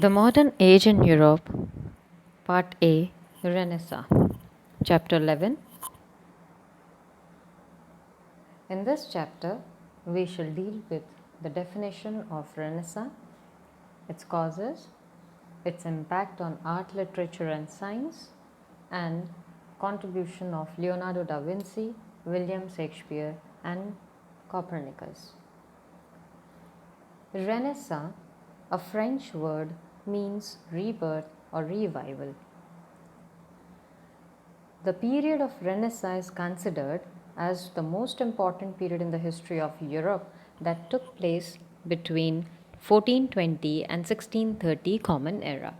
The Modern Age in Europe, Part A, Renaissance, Chapter 11. In this chapter, we shall deal with the definition of Renaissance, its causes, its impact on art, literature, and science, and contribution of Leonardo da Vinci, William Shakespeare, and Copernicus. Renaissance, a French word, means rebirth or revival. The period of Renaissance is considered as the most important period in the history of Europe that took place between 1420 and 1630 Common Era.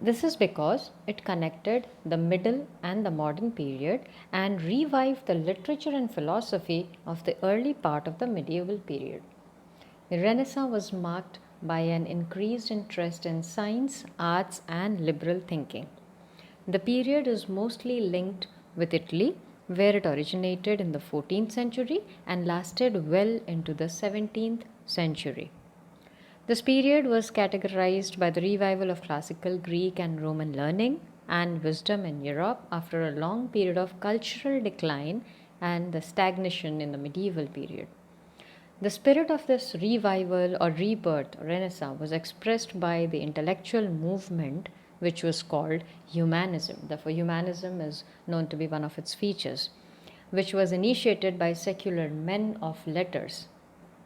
This is because it connected the middle and the modern period and revived the literature and philosophy of the early part of the medieval period. The Renaissance was marked by an increased interest in science, arts, and liberal thinking. The period is mostly linked with Italy, where it originated in the 14th century and lasted well into the 17th century. This period was categorized by the revival of classical Greek and Roman learning and wisdom in Europe after a long period of cultural decline and the stagnation in the medieval period. The spirit of this revival or rebirth, Renaissance, was expressed by the intellectual movement which was called humanism. Therefore, humanism is known to be one of its features, which was initiated by secular men of letters,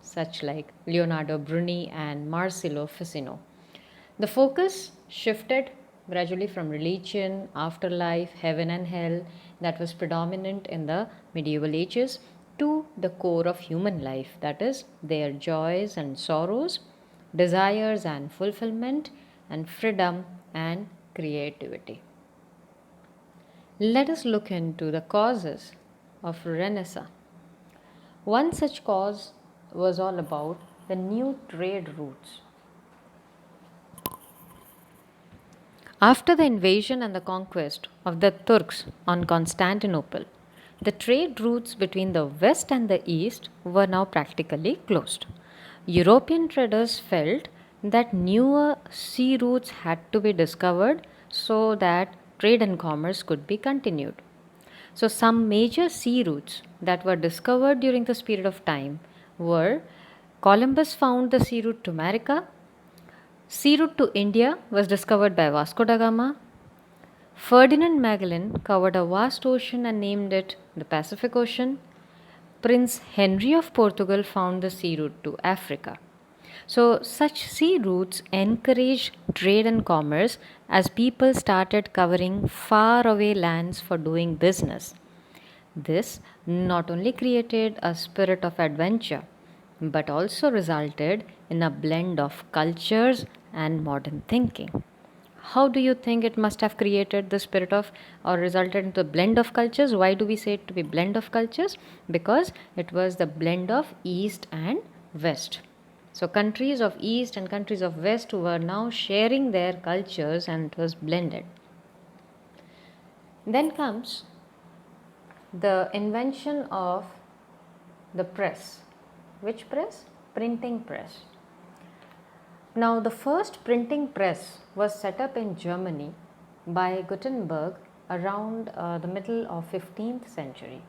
such like Leonardo Bruni and Marsilio Ficino. The focus shifted gradually from religion, afterlife, heaven and hell that was predominant in the medieval ages to the core of human life, that is, their joys and sorrows, desires and fulfillment, and freedom and creativity. Let us look into the causes of Renaissance. One such cause was all about the new trade routes. After the invasion and the conquest of the Turks on Constantinople, the trade routes between the west and the east were now practically closed. European traders felt that newer sea routes had to be discovered so that trade and commerce could be continued. So, some major sea routes that were discovered during this period of time were: Columbus found the sea route to America, sea route to India was discovered by Vasco da Gama, Ferdinand Magellan covered a vast ocean and named it the Pacific Ocean. Prince Henry of Portugal found the sea route to Africa. So, such sea routes encouraged trade and commerce as people started covering far away lands for doing business. This not only created a spirit of adventure but also resulted in a blend of cultures and modern thinking. How do you think it must have created the spirit of or resulted into a blend of cultures? Why do we say it to be blend of cultures? Because it was the blend of east and west. So countries of east and countries of west were now sharing their cultures and it was blended. Then comes the invention of the press. Which press? Printing press. Now, the first printing press was set up in Germany by Gutenberg around the middle of 15th century.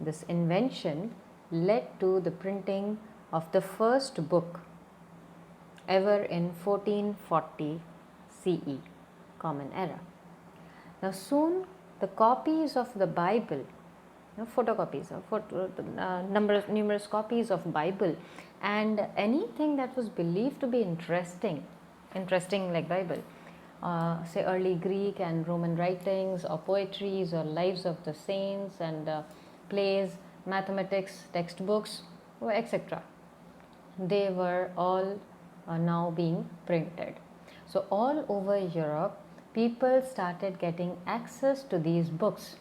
This invention led to the printing of the first book ever in 1440 CE, Common Era. Now, soon the copies of the Bible, photocopies of numerous copies of Bible and anything that was believed to be interesting like Bible, say early Greek and Roman writings or poetries or lives of the saints and plays, mathematics, textbooks, etc. They were all now being printed. So all over Europe, people started getting access to these books,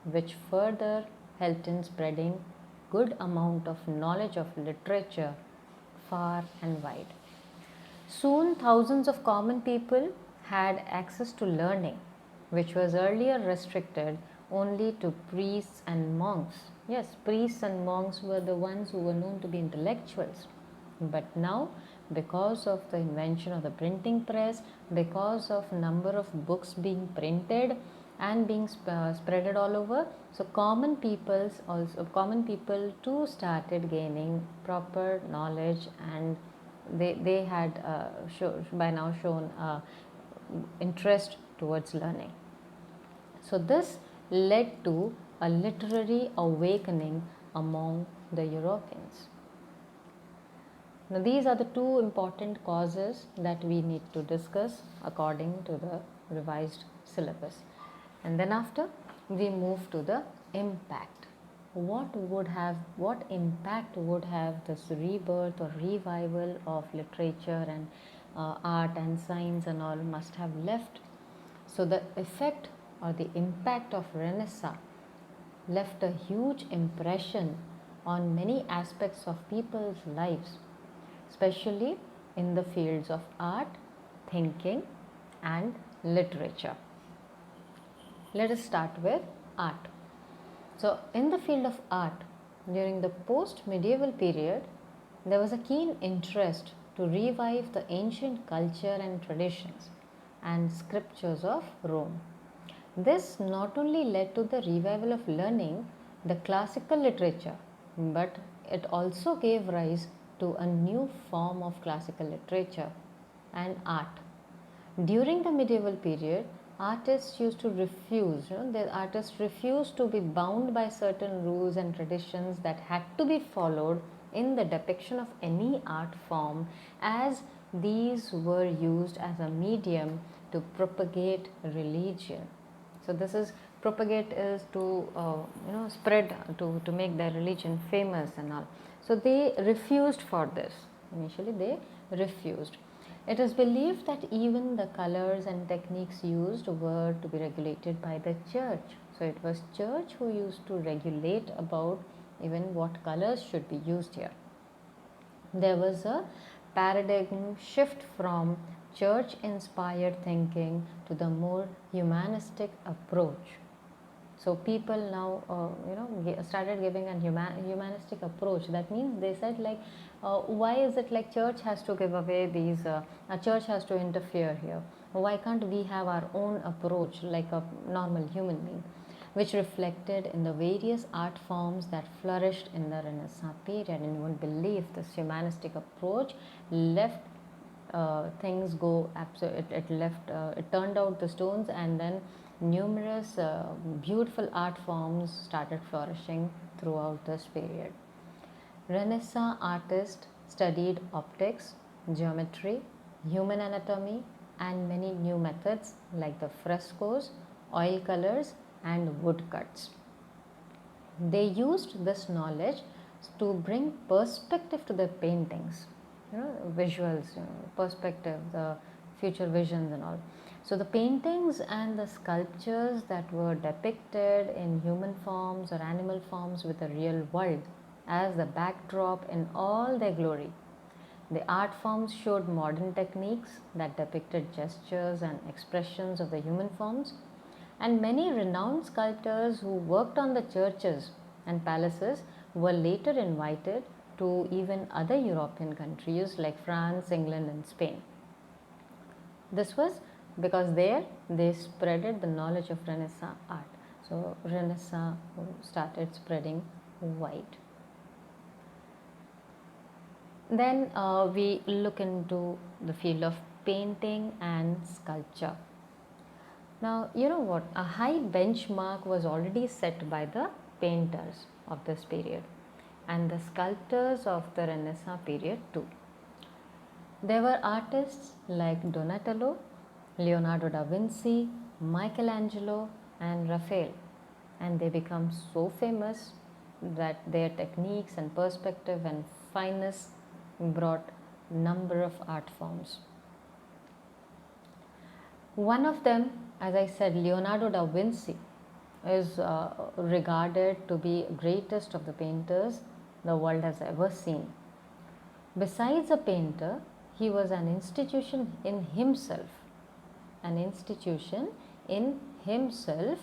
which further helped in spreading good amount of knowledge of literature far and wide. Soon thousands of common people had access to learning, which was earlier restricted only to priests and monks. Yes, priests and monks were the ones who were known to be intellectuals. But now, because of the invention of the printing press, because of number of books being printed and being spreaded all over, so common people too started gaining proper knowledge, and they had by now shown interest towards learning. So this led to a literary awakening among the Europeans. Now, these are the two important causes that we need to discuss according to the revised syllabus. And then after, we move to the impact. What impact would have this rebirth or revival of literature and art and science and all must have left? So the effect or the impact of Renaissance left a huge impression on many aspects of people's lives, especially in the fields of art, thinking, and literature. Let us start with art. So, in the field of art, during the post medieval period, there was a keen interest to revive the ancient culture and traditions and scriptures of Rome. This not only led to the revival of learning the classical literature, but it also gave rise to a new form of classical literature and art. During the medieval period, artists used to refuse, the artists refused to be bound by certain rules and traditions that had to be followed in the depiction of any art form, as these were used as a medium to propagate religion. So this is propagate is to spread, to make their religion famous and all. So they refused for this. Initially they refused. It is believed that even the colors and techniques used were to be regulated by the church. So it was church who used to regulate about even what colors should be used here. There was a paradigm shift from church inspired thinking to the more humanistic approach. So people now started giving a humanistic approach. That means they said like, why is it like church has to give away these, a church has to interfere here? Why can't we have our own approach like a normal human being? Which reflected in the various art forms that flourished in the Renaissance period. And you won't believe this humanistic approach left things go it turned out the stones, and then numerous beautiful art forms started flourishing throughout this period. Renaissance artists studied optics, geometry, human anatomy, and many new methods like the frescoes, oil colors, and woodcuts. They used this knowledge to bring perspective to their paintings, visuals, perspective, the future visions and all. So the paintings and the sculptures that were depicted in human forms or animal forms with the real world as the backdrop in all their glory. The art forms showed modern techniques that depicted gestures and expressions of the human forms, and many renowned sculptors who worked on the churches and palaces were later invited to even other European countries like France, England, and Spain. This was because there they spreaded the knowledge of Renaissance art. So Renaissance started spreading wide. Then we look into the field of painting and sculpture. Now, you know what? A high benchmark was already set by the painters of this period and the sculptors of the Renaissance period too. There were artists like Donatello, Leonardo da Vinci, Michelangelo, and Raphael, and they become so famous that their techniques and perspective and fineness brought number of art forms. One of them, as I said, Leonardo da Vinci, is regarded to be greatest of the painters the world has ever seen. Besides a painter, he was an institution in himself. An institution in himself,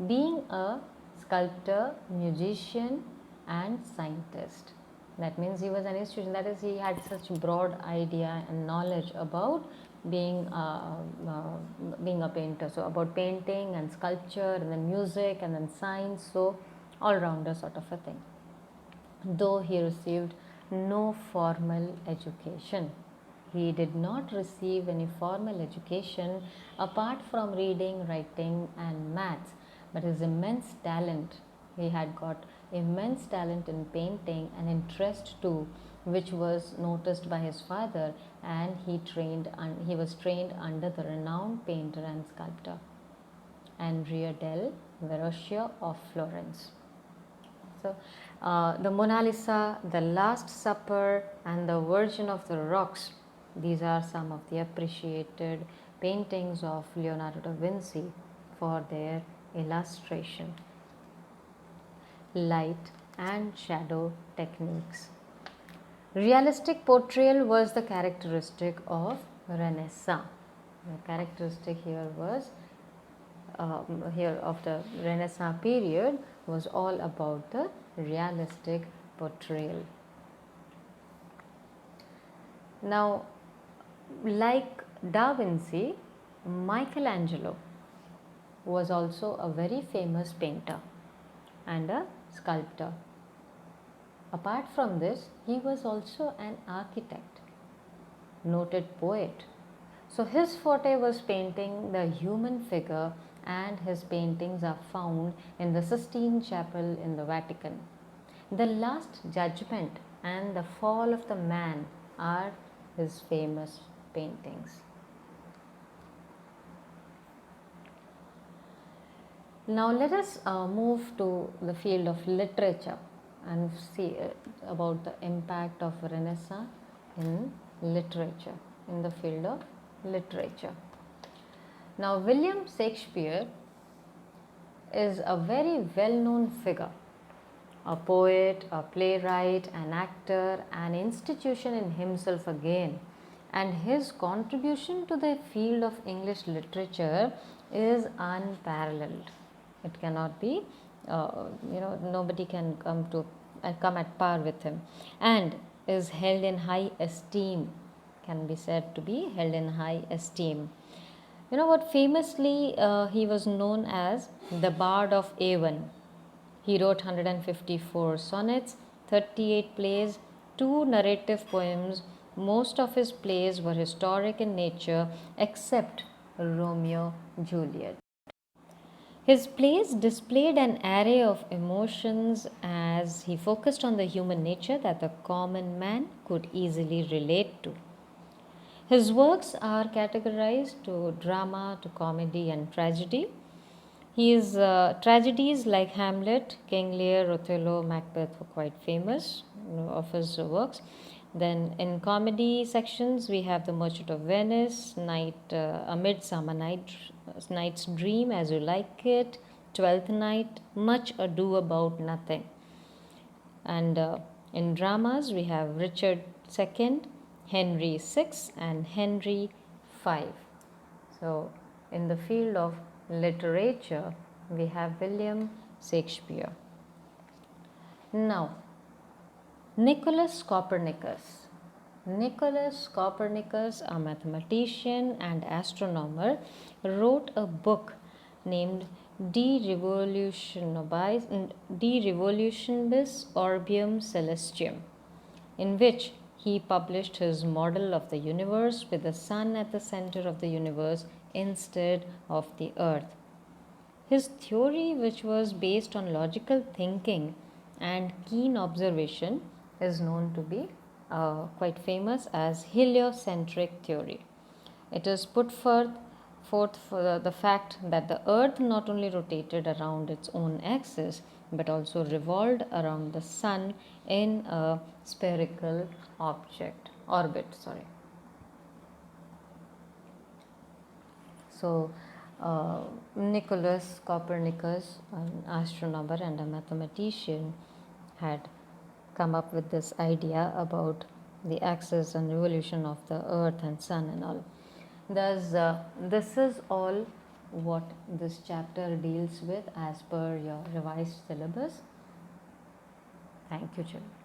being a sculptor, musician, and scientist. That means he was an institution. That is, he had such broad idea and knowledge about being being a painter. So about painting and sculpture, and then music, and then science. So all rounder sort of a thing. Though he received no formal education, he did not receive any formal education apart from reading, writing, and maths. But his immense talent, he had got immense talent in painting and interest too, which was noticed by his father, and he was trained under the renowned painter and sculptor Andrea del Verrocchio of Florence. So, the Mona Lisa, the Last Supper, and the Virgin of the Rocks, these are some of the appreciated paintings of Leonardo da Vinci for their illustration. Light and shadow techniques. Realistic portrayal was the characteristic of Renaissance. The characteristic here was here of the Renaissance period was all about the realistic portrayal. Now, like Da Vinci, Michelangelo was also a very famous painter and a sculptor. Apart from this, he was also an architect, noted poet. So his forte was painting the human figure, and his paintings are found in the Sistine Chapel in the Vatican. The Last Judgment and the Fall of the Man are his famous paintings. Now let us move to the field of literature and see about the impact of Renaissance in literature, in the field of literature. Now, William Shakespeare is a very well-known figure, a poet, a playwright, an actor, an institution in himself again, and his contribution to the field of English literature is unparalleled. It cannot be, nobody can come at par with him, and is held in high esteem, can be said to be held in high esteem. You know what, famously he was known as the Bard of Avon. He wrote 154 sonnets, 38 plays, 2 narrative poems. Most of his plays were historic in nature except Romeo Juliet. His plays displayed an array of emotions as he focused on the human nature that the common man could easily relate to. His works are categorized to drama, to comedy, and tragedy. His tragedies like Hamlet, King Lear, Othello, Macbeth were quite famous of his works. Then in comedy sections, we have The Merchant of Venice, A Midsummer Night's Dream, As You Like It, Twelfth Night, Much Ado About Nothing. And in dramas, we have Richard II, Henry VI, and Henry V. So, in the field of literature, we have William Shakespeare. Now, Nicholas Copernicus. Nicholas Copernicus, a mathematician and astronomer, wrote a book named De Revolutionibus Orbium Celestium, in which he published his model of the universe with the sun at the center of the universe instead of the earth. His theory, which was based on logical thinking and keen observation, is known to be quite famous as heliocentric theory. It is put forth for the fact that the earth not only rotated around its own axis but also revolved around the sun in a spherical orbit. So, Nicholas Copernicus, an astronomer and a mathematician, had come up with this idea about the axis and revolution of the earth and sun and all. Thus, this is all what this chapter deals with as per your revised syllabus. Thank you, children.